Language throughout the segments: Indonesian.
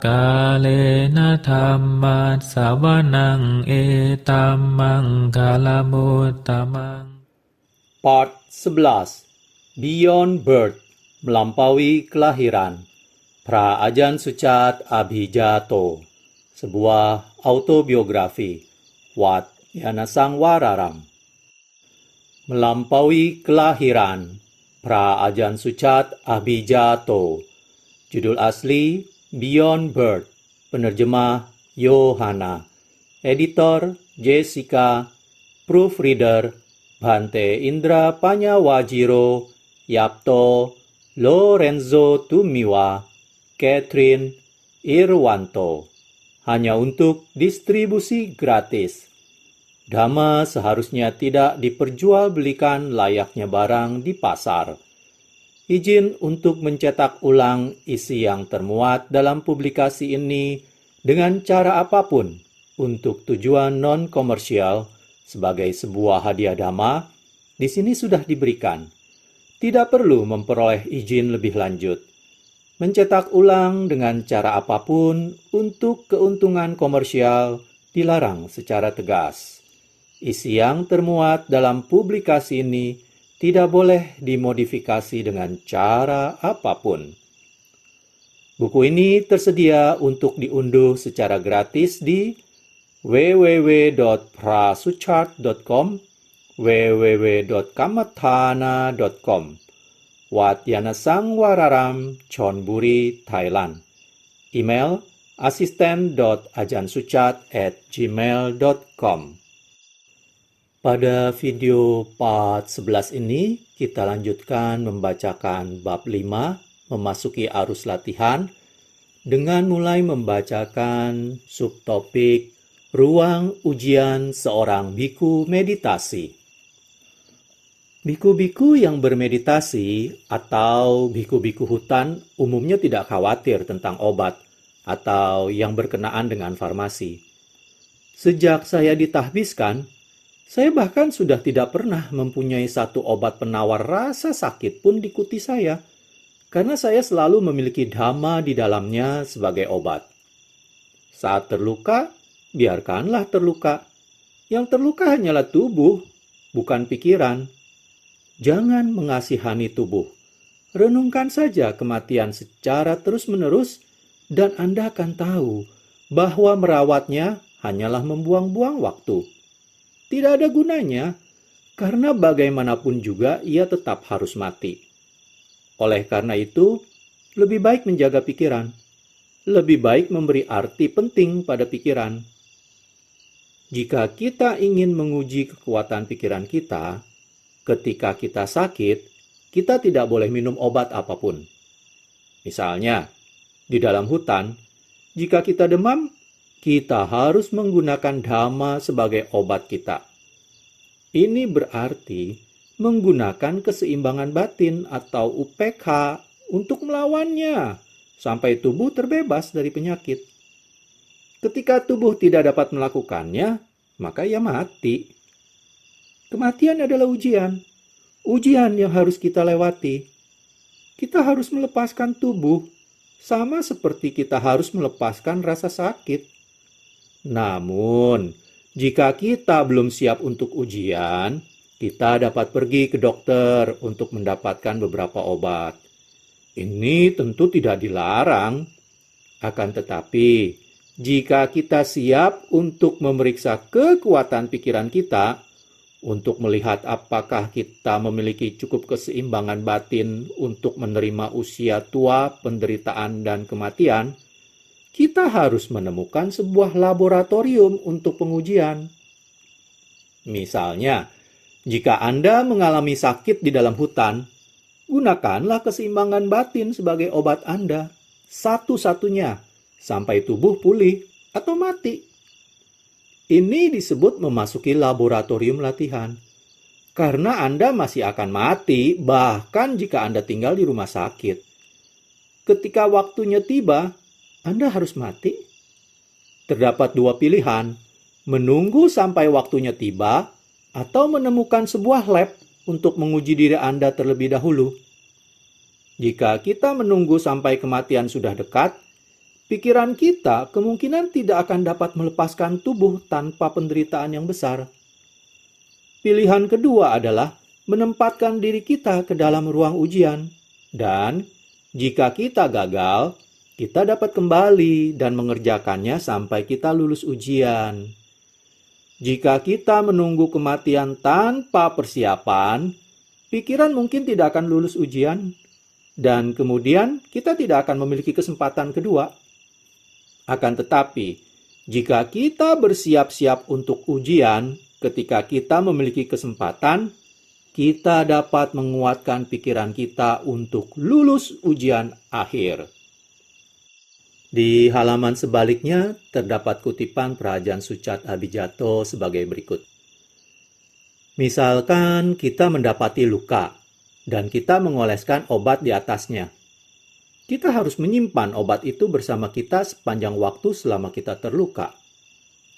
กาเลนะธัมมัสสวนังเอตัมมังคาลมุตตมัง Part 11 Beyond Birth Melampaui Kelahiran Pra Ajahn Suchat Abhijato Sebuah autobiografi Wat Yanasang Wararam Melampaui Kelahiran Pra Ajahn Suchat Abhijato Judul asli Beyond Birth Penerjemah Yohana Editor Jessica Proofreader Bhante Indra Panyawajiro, Yapto, Lorenzo Tumiwa, Catherine Irwanto. Hanya untuk distribusi gratis. Dhamma seharusnya tidak diperjualbelikan layaknya barang di pasar. Izin untuk mencetak ulang isi yang termuat dalam publikasi ini dengan cara apapun untuk tujuan non-komersial sebagai sebuah hadiah dhamma di sini sudah diberikan. Tidak perlu memperoleh izin lebih lanjut. Mencetak ulang dengan cara apapun untuk keuntungan komersial dilarang secara tegas. Isi yang termuat dalam publikasi ini tidak boleh dimodifikasi dengan cara apapun. Buku ini tersedia untuk diunduh secara gratis di www.prasuchat.com, www.kamathana.com. Wat Yanasang Wararam, Chonburi, Thailand. Email asisten.ajansuchat@gmail.com. Pada video part 11 ini, kita lanjutkan membacakan bab 5, memasuki arus latihan, dengan mulai membacakan subtopik Ruang Ujian Seorang Biku Meditasi. Biku-biku yang bermeditasi atau biku-biku hutan umumnya tidak khawatir tentang obat atau yang berkenaan dengan farmasi. Sejak saya ditahbiskan, saya bahkan sudah tidak pernah mempunyai satu obat penawar rasa sakit pun di kuti saya, karena saya selalu memiliki dhamma di dalamnya sebagai obat. Saat terluka, biarkanlah terluka. Yang terluka hanyalah tubuh, bukan pikiran. Jangan mengasihani tubuh. Renungkan saja kematian secara terus-menerus, dan Anda akan tahu bahwa merawatnya hanyalah membuang-buang waktu. Tidak ada gunanya, karena bagaimanapun juga ia tetap harus mati. Oleh karena itu, lebih baik menjaga pikiran. Lebih baik memberi arti penting pada pikiran. Jika kita ingin menguji kekuatan pikiran kita, ketika kita sakit, kita tidak boleh minum obat apapun. Misalnya, di dalam hutan, jika kita demam, kita harus menggunakan dhamma sebagai obat kita. Ini berarti menggunakan keseimbangan batin atau UPK untuk melawannya, sampai tubuh terbebas dari penyakit. Ketika tubuh tidak dapat melakukannya, maka ia mati. Kematian adalah ujian. Ujian yang harus kita lewati. Kita harus melepaskan tubuh, sama seperti kita harus melepaskan rasa sakit. Namun, jika kita belum siap untuk ujian, kita dapat pergi ke dokter untuk mendapatkan beberapa obat. Ini tentu tidak dilarang. Akan tetapi, jika kita siap untuk memeriksa kekuatan pikiran kita, untuk melihat apakah kita memiliki cukup keseimbangan batin untuk menerima usia tua, penderitaan, dan kematian, kita harus menemukan sebuah laboratorium untuk pengujian. Misalnya, jika Anda mengalami sakit di dalam hutan, gunakanlah keseimbangan batin sebagai obat Anda, satu-satunya, sampai tubuh pulih atau mati. Ini disebut memasuki laboratorium latihan. Karena Anda masih akan mati, bahkan jika Anda tinggal di rumah sakit. Ketika waktunya tiba, Anda harus mati. Terdapat dua pilihan, menunggu sampai waktunya tiba, atau menemukan sebuah lab untuk menguji diri Anda terlebih dahulu. Jika kita menunggu sampai kematian sudah dekat, pikiran kita kemungkinan tidak akan dapat melepaskan tubuh tanpa penderitaan yang besar. Pilihan kedua adalah menempatkan diri kita ke dalam ruang ujian, dan jika kita gagal, kita dapat kembali dan mengerjakannya sampai kita lulus ujian. Jika kita menunggu kematian tanpa persiapan, pikiran mungkin tidak akan lulus ujian, dan kemudian kita tidak akan memiliki kesempatan kedua. Akan tetapi, jika kita bersiap-siap untuk ujian, ketika kita memiliki kesempatan, kita dapat menguatkan pikiran kita untuk lulus ujian akhir. Di halaman sebaliknya terdapat kutipan Prajan Sucat Abijato sebagai berikut. Misalkan kita mendapati luka dan kita mengoleskan obat di atasnya. Kita harus menyimpan obat itu bersama kita sepanjang waktu selama kita terluka.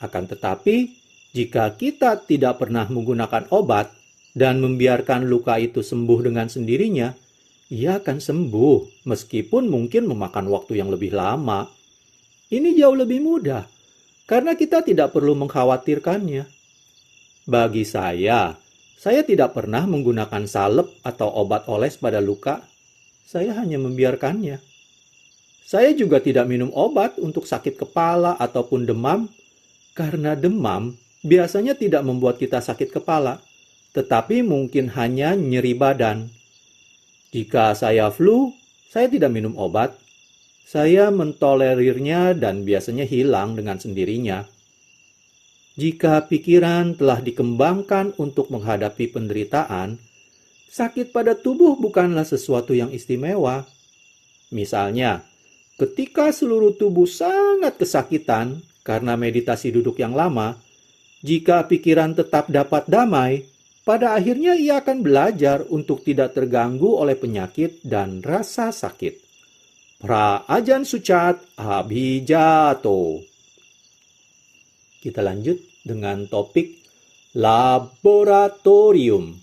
Akan tetapi, jika kita tidak pernah menggunakan obat dan membiarkan luka itu sembuh dengan sendirinya, ia akan sembuh meskipun mungkin memakan waktu yang lebih lama. Ini jauh lebih mudah karena kita tidak perlu mengkhawatirkannya. Bagi saya tidak pernah menggunakan salep atau obat oles pada luka. Saya hanya membiarkannya. Saya juga tidak minum obat untuk sakit kepala ataupun demam, karena demam biasanya tidak membuat kita sakit kepala, tetapi mungkin hanya nyeri badan. Jika saya flu, saya tidak minum obat. Saya mentolerirnya dan biasanya hilang dengan sendirinya. Jika pikiran telah dikembangkan untuk menghadapi penderitaan, sakit pada tubuh bukanlah sesuatu yang istimewa. Misalnya, ketika seluruh tubuh sangat kesakitan karena meditasi duduk yang lama, jika pikiran tetap dapat damai, pada akhirnya ia akan belajar untuk tidak terganggu oleh penyakit dan rasa sakit. Prajan Sucat Abijato. Kita lanjut dengan topik laboratorium.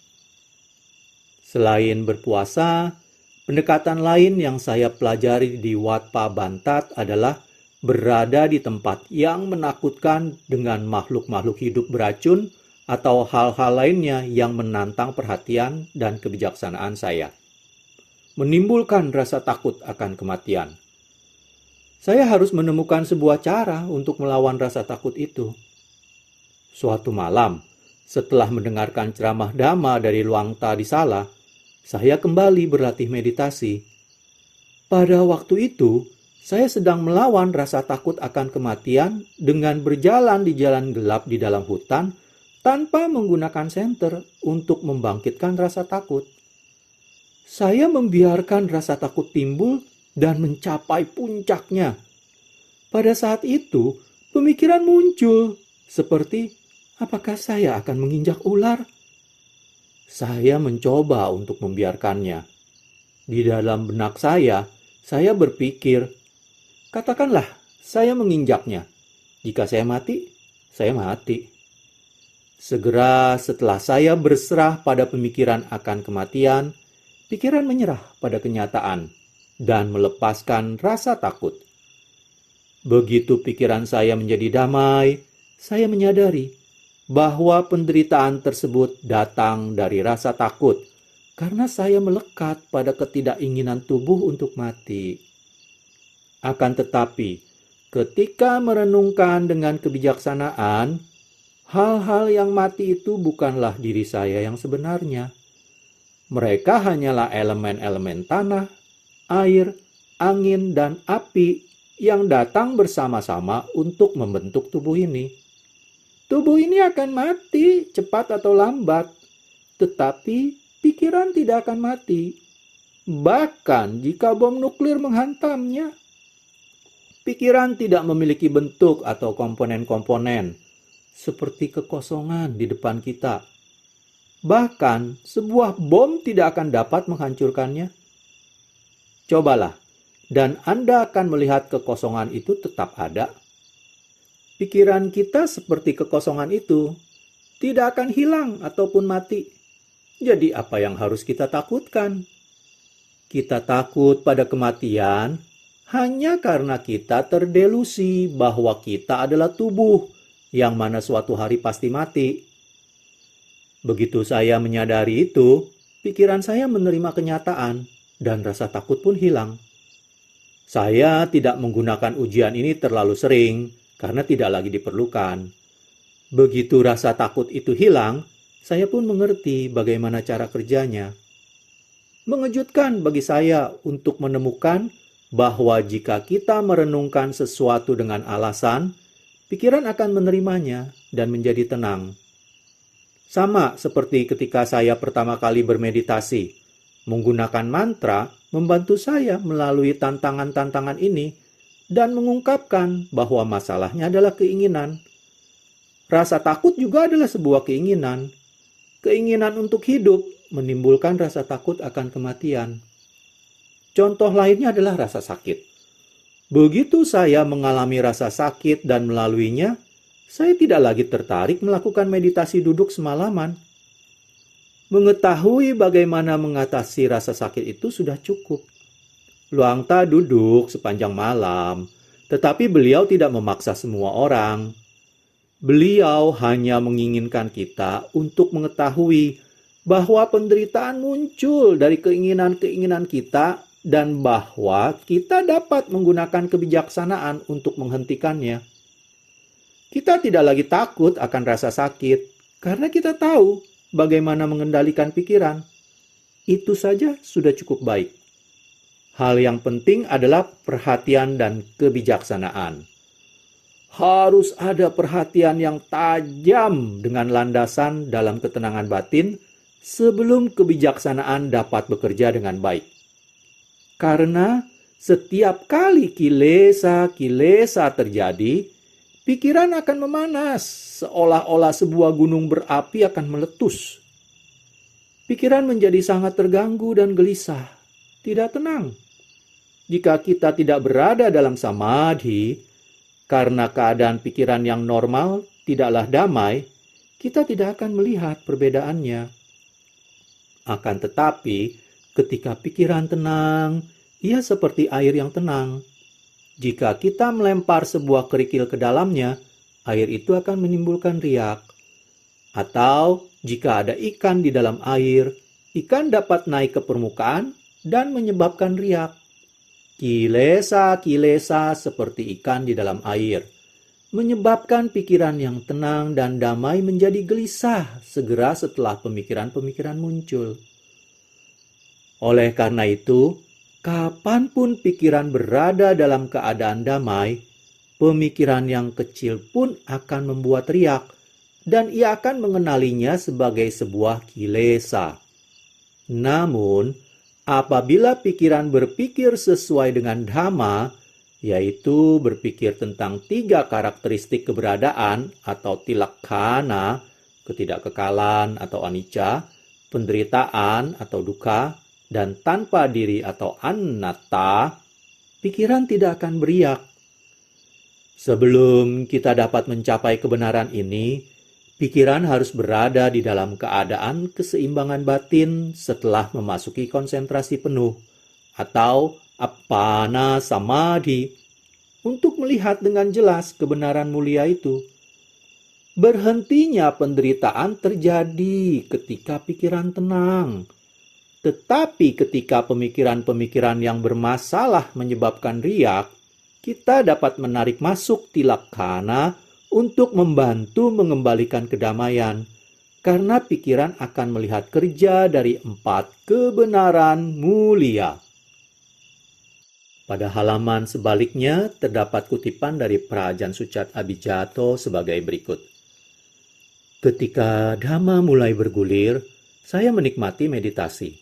Selain berpuasa, pendekatan lain yang saya pelajari di Wat Pa Bantat adalah berada di tempat yang menakutkan dengan makhluk-makhluk hidup beracun atau hal-hal lainnya yang menantang perhatian dan kebijaksanaan saya. Menimbulkan rasa takut akan kematian. Saya harus menemukan sebuah cara untuk melawan rasa takut itu. Suatu malam, setelah mendengarkan ceramah Dhamma dari Luang Tadisala, saya kembali berlatih meditasi. Pada waktu itu, saya sedang melawan rasa takut akan kematian dengan berjalan di jalan gelap di dalam hutan tanpa menggunakan senter untuk membangkitkan rasa takut. Saya membiarkan rasa takut timbul dan mencapai puncaknya. Pada saat itu, pemikiran muncul seperti, apakah saya akan menginjak ular? Saya mencoba untuk membiarkannya. Di dalam benak saya berpikir, katakanlah saya menginjaknya. Jika saya mati, saya mati. Segera setelah saya berserah pada pemikiran akan kematian, pikiran menyerah pada kenyataan dan melepaskan rasa takut. Begitu pikiran saya menjadi damai, saya menyadari bahwa penderitaan tersebut datang dari rasa takut karena saya melekat pada ketidakinginan tubuh untuk mati. Akan tetapi, ketika merenungkan dengan kebijaksanaan, hal-hal yang mati itu bukanlah diri saya yang sebenarnya. Mereka hanyalah elemen-elemen tanah, air, angin, dan api yang datang bersama-sama untuk membentuk tubuh ini. Tubuh ini akan mati cepat atau lambat, tetapi pikiran tidak akan mati. Bahkan jika bom nuklir menghantamnya, pikiran tidak memiliki bentuk atau komponen-komponen, seperti kekosongan di depan kita. Bahkan sebuah bom tidak akan dapat menghancurkannya. Cobalah, dan Anda akan melihat kekosongan itu tetap ada. Pikiran kita seperti kekosongan itu tidak akan hilang ataupun mati. Jadi apa yang harus kita takutkan? Kita takut pada kematian hanya karena kita terdelusi bahwa kita adalah tubuh yang mana suatu hari pasti mati. Begitu saya menyadari itu, pikiran saya menerima kenyataan dan rasa takut pun hilang. Saya tidak menggunakan ujian ini terlalu sering karena tidak lagi diperlukan. Begitu rasa takut itu hilang, saya pun mengerti bagaimana cara kerjanya. Mengejutkan bagi saya untuk menemukan bahwa jika kita merenungkan sesuatu dengan alasan, pikiran akan menerimanya dan menjadi tenang. Sama seperti ketika saya pertama kali bermeditasi, menggunakan mantra membantu saya melalui tantangan-tantangan ini dan mengungkapkan bahwa masalahnya adalah keinginan. Rasa takut juga adalah sebuah keinginan. Keinginan untuk hidup menimbulkan rasa takut akan kematian. Contoh lainnya adalah rasa sakit. Begitu saya mengalami rasa sakit dan melaluinya, saya tidak lagi tertarik melakukan meditasi duduk semalaman. Mengetahui bagaimana mengatasi rasa sakit itu sudah cukup. Luang Ta duduk sepanjang malam, tetapi beliau tidak memaksa semua orang. Beliau hanya menginginkan kita untuk mengetahui bahwa penderitaan muncul dari keinginan-keinginan kita dan bahwa kita dapat menggunakan kebijaksanaan untuk menghentikannya. Kita tidak lagi takut akan rasa sakit karena kita tahu bagaimana mengendalikan pikiran. Itu saja sudah cukup baik. Hal yang penting adalah perhatian dan kebijaksanaan. Harus ada perhatian yang tajam dengan landasan dalam ketenangan batin sebelum kebijaksanaan dapat bekerja dengan baik. Karena setiap kali kilesa terjadi, pikiran akan memanas, seolah-olah sebuah gunung berapi akan meletus. Pikiran menjadi sangat terganggu dan gelisah, tidak tenang. Jika kita tidak berada dalam samadhi, karena keadaan pikiran yang normal tidaklah damai, kita tidak akan melihat perbedaannya. Akan tetapi, ketika pikiran tenang, ia seperti air yang tenang. Jika kita melempar sebuah kerikil ke dalamnya, air itu akan menimbulkan riak. Atau jika ada ikan di dalam air, ikan dapat naik ke permukaan dan menyebabkan riak. Kilesa seperti ikan di dalam air, menyebabkan pikiran yang tenang dan damai menjadi gelisah segera setelah pemikiran-pemikiran muncul. Oleh karena itu, kapanpun pikiran berada dalam keadaan damai, pemikiran yang kecil pun akan membuat riak, dan ia akan mengenalinya sebagai sebuah kilesa. Namun, apabila pikiran berpikir sesuai dengan dhamma, yaitu berpikir tentang 3 karakteristik keberadaan atau tilakkana, ketidakkekalan atau anicca, penderitaan atau dukkha, dan tanpa diri atau anatta, pikiran tidak akan beriak. Sebelum kita dapat mencapai kebenaran ini, pikiran harus berada di dalam keadaan keseimbangan batin setelah memasuki konsentrasi penuh atau appana samadhi untuk melihat dengan jelas kebenaran mulia itu. Berhentinya penderitaan terjadi ketika pikiran tenang. Tetapi ketika pemikiran-pemikiran yang bermasalah menyebabkan riak, kita dapat menarik masuk tilakkana untuk membantu mengembalikan kedamaian, karena pikiran akan melihat kerja dari 4 kebenaran mulia. Pada halaman sebaliknya terdapat kutipan dari Prajan Sucat Abhijato sebagai berikut. Ketika dhamma mulai bergulir, saya menikmati meditasi.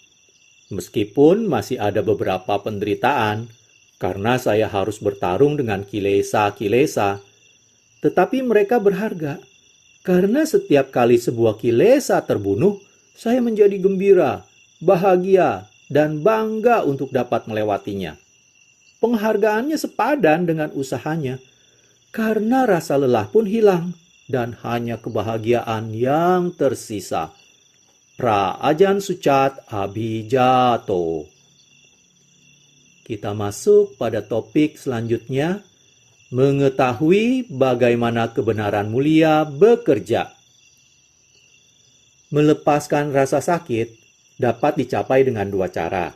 Meskipun masih ada beberapa penderitaan, karena saya harus bertarung dengan kilesa, tetapi mereka berharga. Karena setiap kali sebuah kilesa terbunuh, saya menjadi gembira, bahagia, dan bangga untuk dapat melewatinya. Penghargaannya sepadan dengan usahanya, karena rasa lelah pun hilang, dan hanya kebahagiaan yang tersisa. Prajan Sucat Abhijato. kita masuk pada topik selanjutnya, mengetahui bagaimana kebenaran mulia bekerja. Melepaskan rasa sakit dapat dicapai dengan dua cara.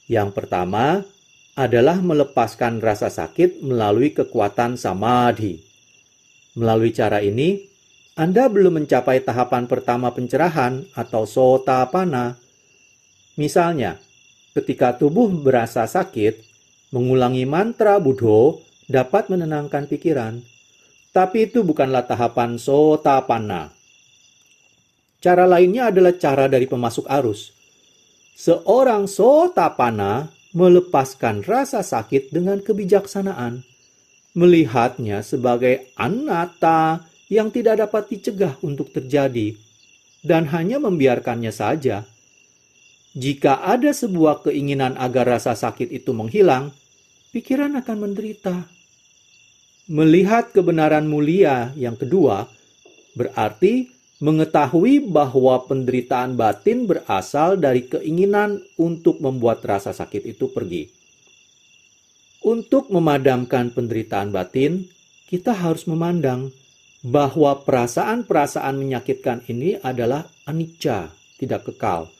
Yang pertama adalah melepaskan rasa sakit melalui kekuatan samadhi. Melalui cara ini, Anda belum mencapai tahapan pertama pencerahan atau sotapanna. Misalnya, ketika tubuh berasa sakit, mengulangi mantra Buddho dapat menenangkan pikiran. Tapi itu bukanlah tahapan sotapanna. Cara lainnya adalah cara dari pemasuk arus. Seorang sotapanna melepaskan rasa sakit dengan kebijaksanaan, melihatnya sebagai anatta yang tidak dapat dicegah untuk terjadi, dan hanya membiarkannya saja. Jika ada sebuah keinginan agar rasa sakit itu menghilang, pikiran akan menderita. Melihat kebenaran mulia yang kedua, berarti mengetahui bahwa penderitaan batin berasal dari keinginan untuk membuat rasa sakit itu pergi. Untuk memadamkan penderitaan batin, kita harus memandang bahwa perasaan-perasaan menyakitkan ini adalah anicca, tidak kekal,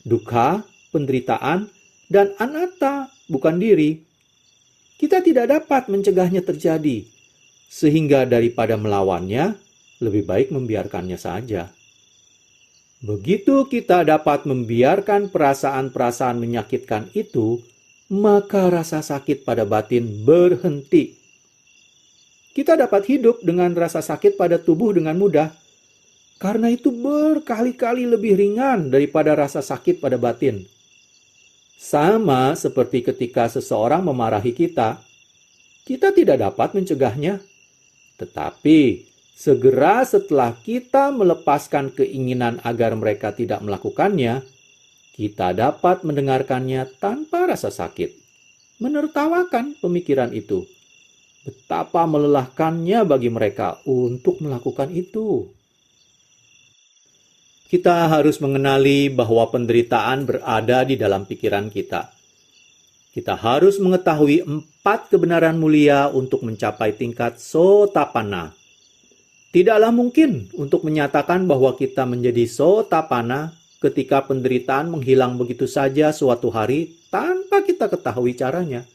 dukkha, penderitaan, dan anatta, bukan diri. Kita tidak dapat mencegahnya terjadi, sehingga daripada melawannya, lebih baik membiarkannya saja. Begitu kita dapat membiarkan perasaan-perasaan menyakitkan itu, maka rasa sakit pada batin berhenti. Kita dapat hidup dengan rasa sakit pada tubuh dengan mudah, karena itu berkali-kali lebih ringan daripada rasa sakit pada batin. Sama seperti ketika seseorang memarahi kita tidak dapat mencegahnya. Tetapi segera setelah kita melepaskan keinginan agar mereka tidak melakukannya, kita dapat mendengarkannya tanpa rasa sakit, menertawakan pemikiran itu. Betapa melelahkannya bagi mereka untuk melakukan itu. Kita harus mengenali bahwa penderitaan berada di dalam pikiran kita. Kita harus mengetahui 4 kebenaran mulia untuk mencapai tingkat sotapanna. Tidaklah mungkin untuk menyatakan bahwa kita menjadi sotapanna ketika penderitaan menghilang begitu saja suatu hari tanpa kita ketahui caranya.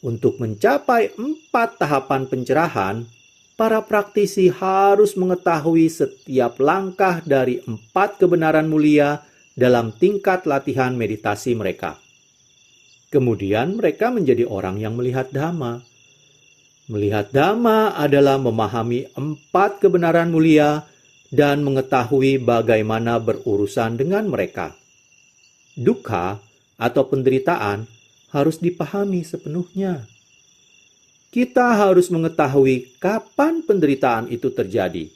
Untuk mencapai 4 tahapan pencerahan, para praktisi harus mengetahui setiap langkah dari 4 kebenaran mulia dalam tingkat latihan meditasi mereka. Kemudian mereka menjadi orang yang melihat Dhamma. Melihat Dhamma adalah memahami 4 kebenaran mulia dan mengetahui bagaimana berurusan dengan mereka. Dukkha atau penderitaan harus dipahami sepenuhnya. Kita harus mengetahui kapan penderitaan itu terjadi.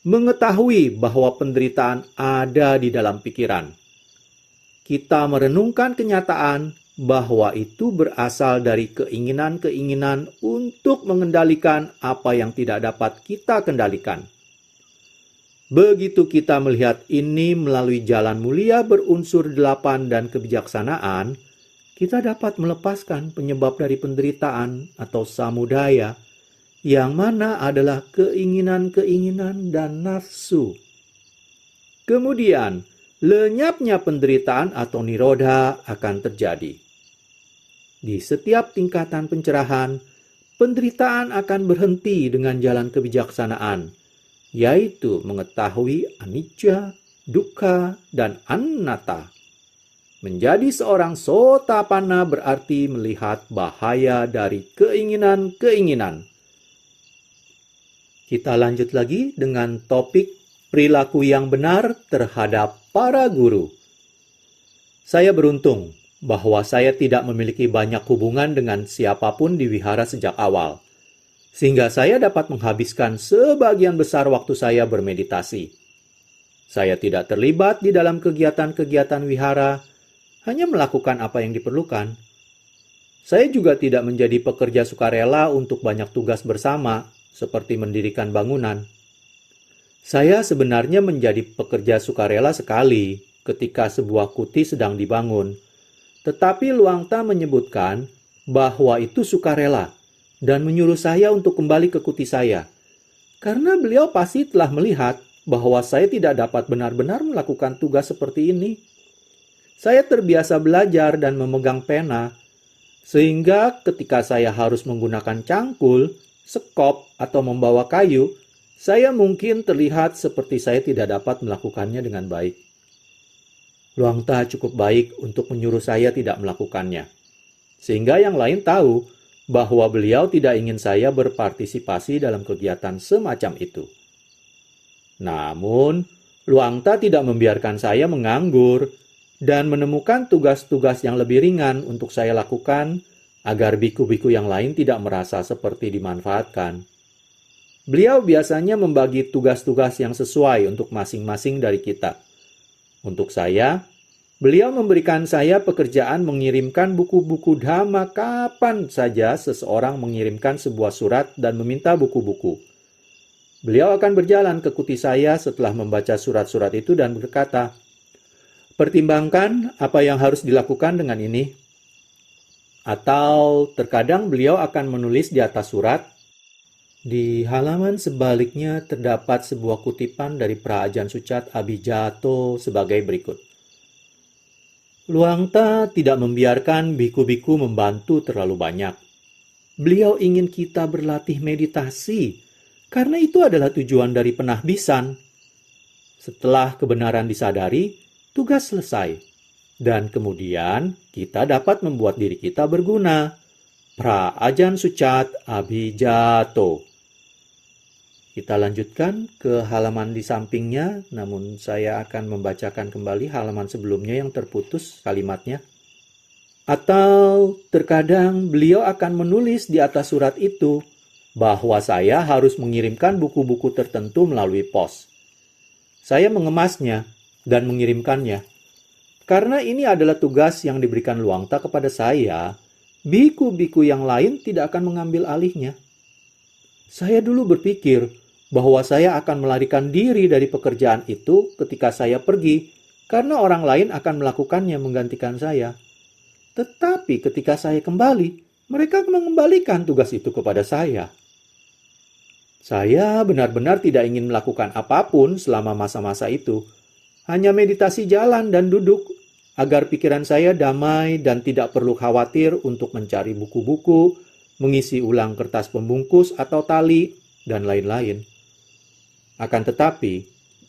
Mengetahui bahwa penderitaan ada di dalam pikiran. Kita merenungkan kenyataan bahwa itu berasal dari keinginan-keinginan untuk mengendalikan apa yang tidak dapat kita kendalikan. Begitu kita melihat ini melalui jalan mulia berunsur 8 dan kebijaksanaan, kita dapat melepaskan penyebab dari penderitaan atau samudaya, yang mana adalah keinginan-keinginan dan nafsu. Kemudian, lenyapnya penderitaan atau nirodha akan terjadi. Di setiap tingkatan pencerahan, penderitaan akan berhenti dengan jalan kebijaksanaan, yaitu mengetahui anicca, dukkha, dan anatta. Menjadi seorang sotapanna berarti melihat bahaya dari keinginan-keinginan. Kita lanjut lagi dengan topik perilaku yang benar terhadap para guru. Saya beruntung bahwa saya tidak memiliki banyak hubungan dengan siapapun di wihara sejak awal, sehingga saya dapat menghabiskan sebagian besar waktu saya bermeditasi. Saya tidak terlibat di dalam kegiatan-kegiatan wihara, hanya melakukan apa yang diperlukan. Saya juga tidak menjadi pekerja sukarela untuk banyak tugas bersama, seperti mendirikan bangunan. Saya sebenarnya menjadi pekerja sukarela sekali ketika sebuah kuti sedang dibangun, Tetapi Luangta menyebutkan bahwa itu sukarela dan menyuruh saya untuk kembali ke kuti saya. Karena beliau pasti telah melihat bahwa saya tidak dapat benar-benar melakukan tugas seperti ini. Saya terbiasa belajar dan memegang pena, sehingga ketika saya harus menggunakan cangkul, sekop, atau membawa kayu, saya mungkin terlihat seperti saya tidak dapat melakukannya dengan baik. Luangta cukup baik untuk menyuruh saya tidak melakukannya, sehingga yang lain tahu bahwa beliau tidak ingin saya berpartisipasi dalam kegiatan semacam itu. Namun, Luangta tidak membiarkan saya menganggur dan menemukan tugas-tugas yang lebih ringan untuk saya lakukan agar biku-biku yang lain tidak merasa seperti dimanfaatkan. Beliau biasanya membagi tugas-tugas yang sesuai untuk masing-masing dari kita. Untuk saya, beliau memberikan saya pekerjaan mengirimkan buku-buku dhamma kapan saja seseorang mengirimkan sebuah surat dan meminta buku-buku. Beliau akan berjalan ke kuti saya setelah membaca surat-surat itu dan berkata, "Pertimbangkan apa yang harus dilakukan dengan ini." Atau terkadang beliau akan menulis di atas surat, di halaman sebaliknya terdapat sebuah kutipan dari Praajan Sucat Abhijato sebagai berikut. Luangta tidak membiarkan biku-biku membantu terlalu banyak. Beliau ingin kita berlatih meditasi, karena itu adalah tujuan dari penahbisan. Setelah kebenaran disadari, tugas selesai. Dan kemudian kita dapat membuat diri kita berguna. Praajan Sucat Abhijato. Kita lanjutkan ke halaman di sampingnya, namun saya akan membacakan kembali halaman sebelumnya yang terputus kalimatnya. Atau terkadang beliau akan menulis di atas surat itu bahwa saya harus mengirimkan buku-buku tertentu melalui pos. Saya mengemasnya dan mengirimkannya. Karena ini adalah tugas yang diberikan Luangta kepada saya, biku-biku yang lain tidak akan mengambil alihnya. Saya dulu berpikir bahwa saya akan melarikan diri dari pekerjaan itu ketika saya pergi, karena orang lain akan melakukannya menggantikan saya. Tetapi ketika saya kembali, mereka mengembalikan tugas itu kepada saya. Saya benar-benar tidak ingin melakukan apapun selama masa-masa itu. Hanya meditasi jalan dan duduk, agar pikiran saya damai dan tidak perlu khawatir untuk mencari buku-buku, mengisi ulang kertas pembungkus atau tali, dan lain-lain. Akan tetapi,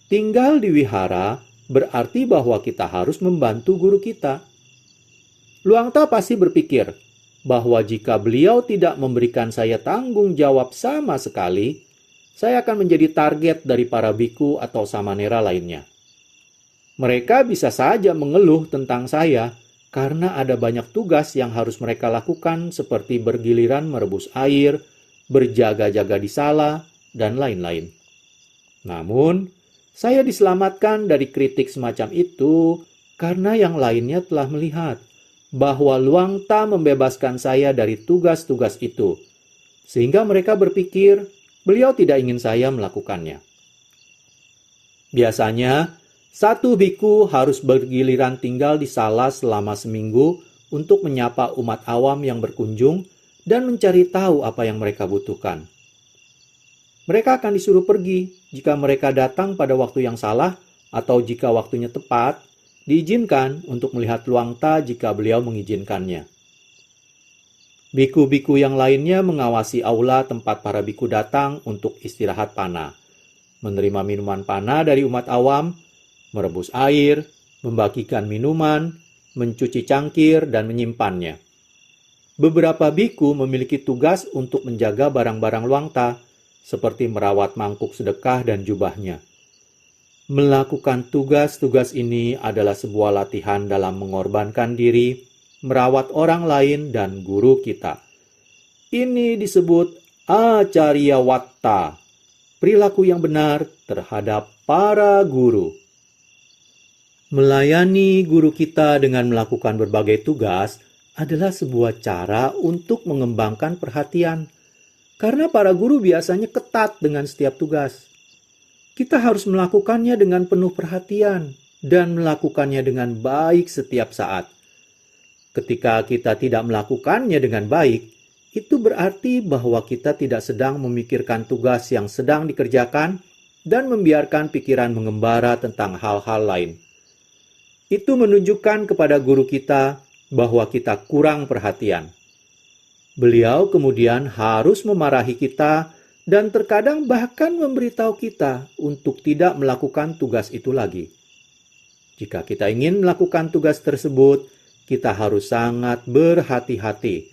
tinggal di wihara berarti bahwa kita harus membantu guru kita. Luangta pasti berpikir bahwa jika beliau tidak memberikan saya tanggung jawab sama sekali, saya akan menjadi target dari para biku atau samanera lainnya. Mereka bisa saja mengeluh tentang saya karena ada banyak tugas yang harus mereka lakukan seperti bergiliran merebus air, berjaga-jaga di sala, dan lain-lain. Namun, saya diselamatkan dari kritik semacam itu karena yang lainnya telah melihat bahwa Luangta membebaskan saya dari tugas-tugas itu, sehingga mereka berpikir beliau tidak ingin saya melakukannya. Biasanya, satu biku harus bergiliran tinggal di sala selama seminggu untuk menyapa umat awam yang berkunjung dan mencari tahu apa yang mereka butuhkan. Mereka akan disuruh pergi jika mereka datang pada waktu yang salah atau jika waktunya tepat, diizinkan untuk melihat Luangta jika beliau mengizinkannya. Biku-biku yang lainnya mengawasi aula tempat para biku datang untuk istirahat pana, menerima minuman pana dari umat awam, merebus air, membagikan minuman, mencuci cangkir, dan menyimpannya. Beberapa biku memiliki tugas untuk menjaga barang-barang Luangta, seperti merawat mangkuk sedekah dan jubahnya. Melakukan tugas-tugas ini adalah sebuah latihan dalam mengorbankan diri, merawat orang lain, dan guru kita. Ini disebut acarya watta, perilaku yang benar terhadap para guru. Melayani guru kita dengan melakukan berbagai tugas adalah sebuah cara untuk mengembangkan perhatian. Karena para guru biasanya ketat dengan setiap tugas. Kita harus melakukannya dengan penuh perhatian dan melakukannya dengan baik setiap saat. Ketika kita tidak melakukannya dengan baik, itu berarti bahwa kita tidak sedang memikirkan tugas yang sedang dikerjakan dan membiarkan pikiran mengembara tentang hal-hal lain. Itu menunjukkan kepada guru kita bahwa kita kurang perhatian. Beliau kemudian harus memarahi kita dan terkadang bahkan memberitahu kita untuk tidak melakukan tugas itu lagi. Jika kita ingin melakukan tugas tersebut, kita harus sangat berhati-hati.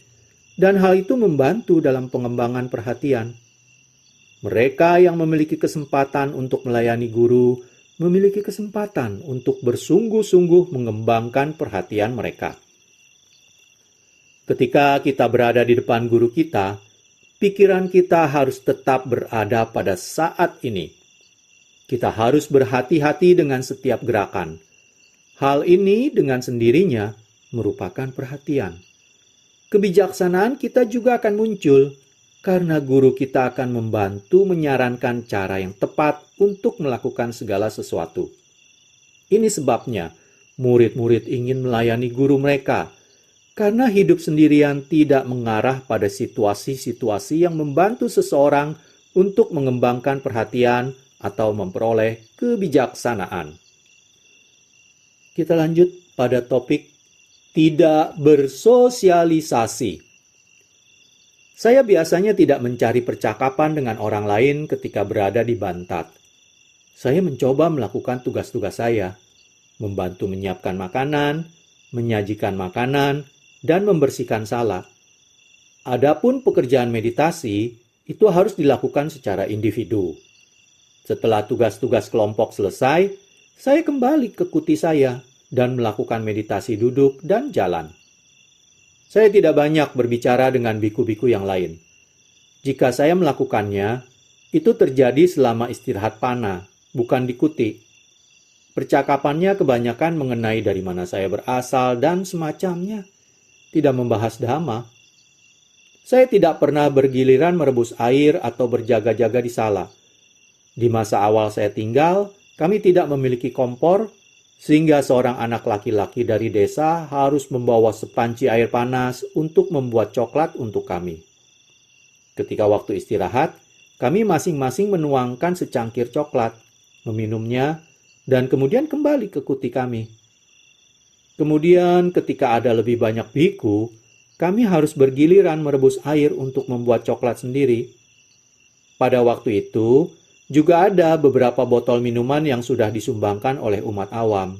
Dan hal itu membantu dalam pengembangan perhatian. Mereka yang memiliki kesempatan untuk melayani guru, memiliki kesempatan untuk bersungguh-sungguh mengembangkan perhatian mereka. Ketika kita berada di depan guru kita, pikiran kita harus tetap berada pada saat ini. Kita harus berhati-hati dengan setiap gerakan. Hal ini dengan sendirinya merupakan perhatian. Kebijaksanaan kita juga akan muncul karena guru kita akan membantu menyarankan cara yang tepat untuk melakukan segala sesuatu. Ini sebabnya murid-murid ingin melayani guru mereka, karena hidup sendirian tidak mengarah pada situasi-situasi yang membantu seseorang untuk mengembangkan perhatian atau memperoleh kebijaksanaan. Kita lanjut pada topik tidak bersosialisasi. Saya biasanya tidak mencari percakapan dengan orang lain ketika berada di Bantat. Saya mencoba melakukan tugas-tugas saya, membantu menyiapkan makanan, menyajikan makanan, dan membersihkan sala. Adapun pekerjaan meditasi, itu harus dilakukan secara individu. Setelah tugas-tugas kelompok selesai, saya kembali ke kuti saya dan melakukan meditasi duduk dan jalan. Saya tidak banyak berbicara dengan biku-biku yang lain. Jika saya melakukannya, itu terjadi selama istirahat pana, bukan di kuti. Percakapannya kebanyakan mengenai dari mana saya berasal dan semacamnya, tidak membahas dhamma. Saya tidak pernah bergiliran merebus air atau berjaga-jaga di sala. Di masa awal saya tinggal, kami tidak memiliki kompor, sehingga seorang anak laki-laki dari desa harus membawa sepanci air panas untuk membuat coklat untuk kami. Ketika waktu istirahat, kami masing-masing menuangkan secangkir coklat, meminumnya, dan kemudian kembali ke kuti kami. Kemudian ketika ada lebih banyak biku, kami harus bergiliran merebus air untuk membuat coklat sendiri. Pada waktu itu, juga ada beberapa botol minuman yang sudah disumbangkan oleh umat awam.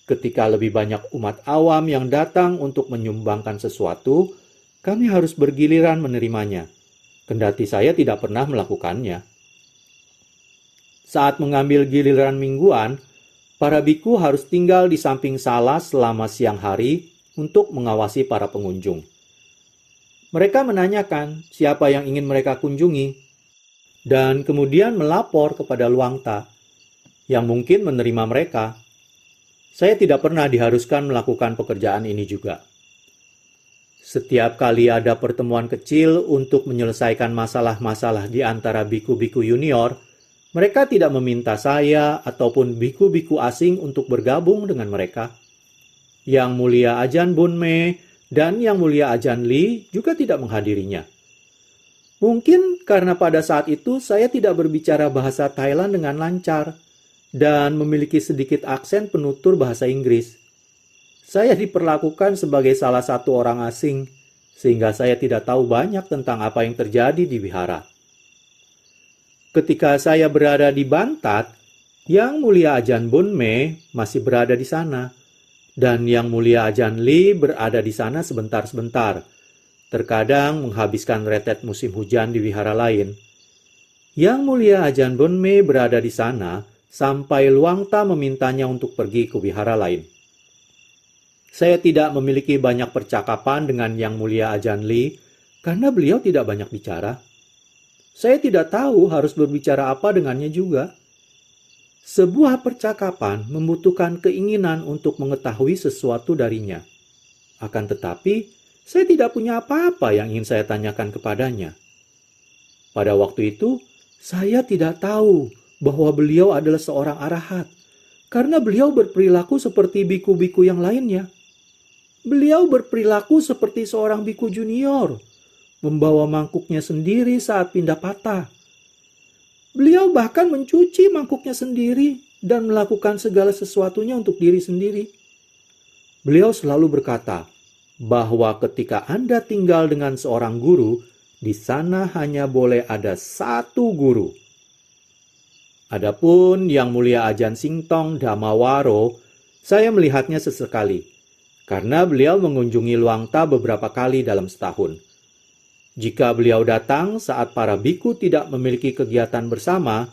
Ketika lebih banyak umat awam yang datang untuk menyumbangkan sesuatu, kami harus bergiliran menerimanya. Kendati saya tidak pernah melakukannya. Saat mengambil giliran mingguan, para biku harus tinggal di samping sala selama siang hari untuk mengawasi para pengunjung. Mereka menanyakan siapa yang ingin mereka kunjungi, dan kemudian melapor kepada Luangta, yang mungkin menerima mereka. Saya tidak pernah diharuskan melakukan pekerjaan ini juga. Setiap kali ada pertemuan kecil untuk menyelesaikan masalah-masalah di antara biku-biku junior, mereka tidak meminta saya ataupun biku-biku asing untuk bergabung dengan mereka. Yang Mulia Ajahn Bunme dan Yang Mulia Ajahn Lee juga tidak menghadirinya. Mungkin karena pada saat itu saya tidak berbicara bahasa Thailand dengan lancar dan memiliki sedikit aksen penutur bahasa Inggris. Saya diperlakukan sebagai salah satu orang asing, sehingga saya tidak tahu banyak tentang apa yang terjadi di wihara. Ketika saya berada di Bantat, Yang Mulia Ajahn Bunme masih berada di sana, dan Yang Mulia Ajahn Lee berada di sana sebentar-sebentar, terkadang menghabiskan retet musim hujan di wihara lain. Yang Mulia Ajahn Bunme berada di sana sampai Luangta memintanya untuk pergi ke wihara lain. Saya tidak memiliki banyak percakapan dengan Yang Mulia Ajahn Lee karena beliau tidak banyak bicara. Saya tidak tahu harus berbicara apa dengannya juga. Sebuah percakapan membutuhkan keinginan untuk mengetahui sesuatu darinya. Akan tetapi, saya tidak punya apa-apa yang ingin saya tanyakan kepadanya. Pada waktu itu, saya tidak tahu bahwa beliau adalah seorang arahat, karena beliau berperilaku seperti biku-biku yang lainnya. Beliau berperilaku seperti seorang biku junior, membawa mangkuknya sendiri saat pindah patah. Beliau bahkan mencuci mangkuknya sendiri dan melakukan segala sesuatunya untuk diri sendiri. Beliau selalu berkata bahwa ketika Anda tinggal dengan seorang guru, di sana hanya boleh ada satu guru. Adapun Yang Mulia Ajahn Singtong Dhammawaro, saya melihatnya sesekali, karena beliau mengunjungi Luangta beberapa kali dalam setahun. Jika beliau datang saat para biku tidak memiliki kegiatan bersama,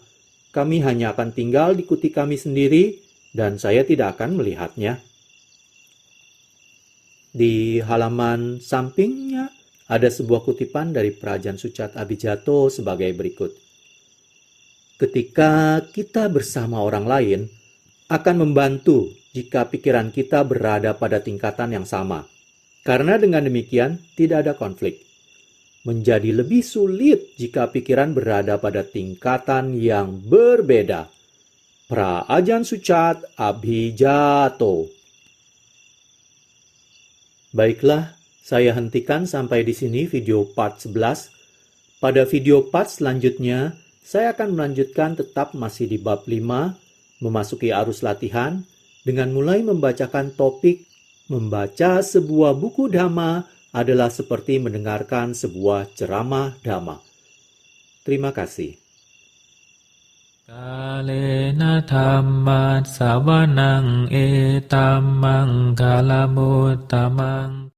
kami hanya akan tinggal di kuti kami sendiri dan saya tidak akan melihatnya. Di halaman sampingnya ada sebuah kutipan dari Prajan Sucat Abijato sebagai berikut. Ketika kita bersama orang lain, akan membantu jika pikiran kita berada pada tingkatan yang sama. Karena dengan demikian tidak ada konflik. Menjadi lebih sulit jika pikiran berada pada tingkatan yang berbeda. Prajan Sucat Abijato. Baiklah, saya hentikan sampai di sini video part 11. Pada video part selanjutnya, saya akan melanjutkan tetap masih di bab 5, memasuki arus latihan, dengan mulai membacakan topik, membaca sebuah buku dhamma adalah seperti mendengarkan sebuah ceramah dhamma. Terima kasih. Kalena dhamma savanang etammang kalamutamang